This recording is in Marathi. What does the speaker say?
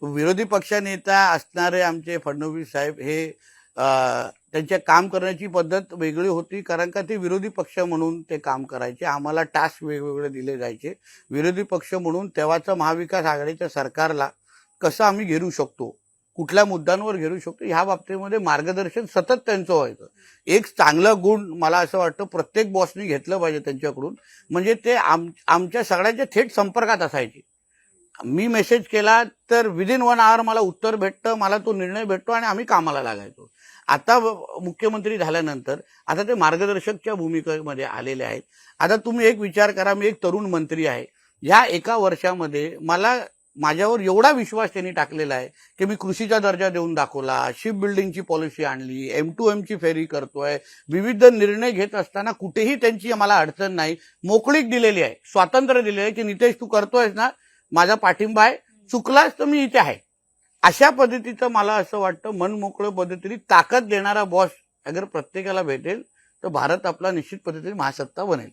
विरोधी पक्षनेता असणारे आमचे फडणवीस साहेब हे त्यांच्या काम करण्याची पद्धत वेगळी होती, कारण का ते विरोधी पक्ष म्हणून ते काम करायचे. आम्हाला टास्क वेगवेगळे दिले जायचे. विरोधी पक्ष म्हणून तेव्हाचं महाविकास आघाडीच्या सरकारला कसं आम्ही घेरू शकतो, कुठल्या मुद्द्यांवर घेरू शकतो, ह्या बाबतीमध्ये मार्गदर्शन सतत त्यांचं व्हायचं. एक चांगलं गुण मला असं वाटतं प्रत्येक बॉसनी घेतलं पाहिजे त्यांच्याकडून, म्हणजे ते आमच्या सगळ्यांच्या थेट संपर्कात असायचे. मी मेसेज केला तर विदिन 1 आवर मला उत्तर भेटतं, मला तो निर्णय भेटतो आणि आम्ही कामाला लागायचो. आता मुख्यमंत्री झाल्यानंतर आता ते मार्गदर्शकच्या भूमिकेमध्ये आलेले आहेत. आता तुम्ही एक विचार करा, मी एक तरुण मंत्री आहे. या एका वर्षामध्ये माझ्यावर एवढा विश्वास त्यांनी टाकलेला आहे की मी कृषीचा दर्जा देऊन दाखवला, शिप बिल्डिंगची पॉलिसी आणली, M2M ची फेरी करतोय, विविध निर्णय घेत असताना कुठेही त्यांची मला अडचण नाही. मोकळीक दिलेली आहे, स्वातंत्र्य दिलेलं आहे की नितेश तू करतोयस ना, माझा पाठिंबा आहे, चुकलास तर मी इथे आहे. अशा पद्धतीचं मला असं वाटतं मनमोकळं पद्धतीने ताकद देणारा बॉस अगर प्रत्येकाला भेटेल तर भारत आपला निश्चित पद्धतीने महासत्ता बनेल.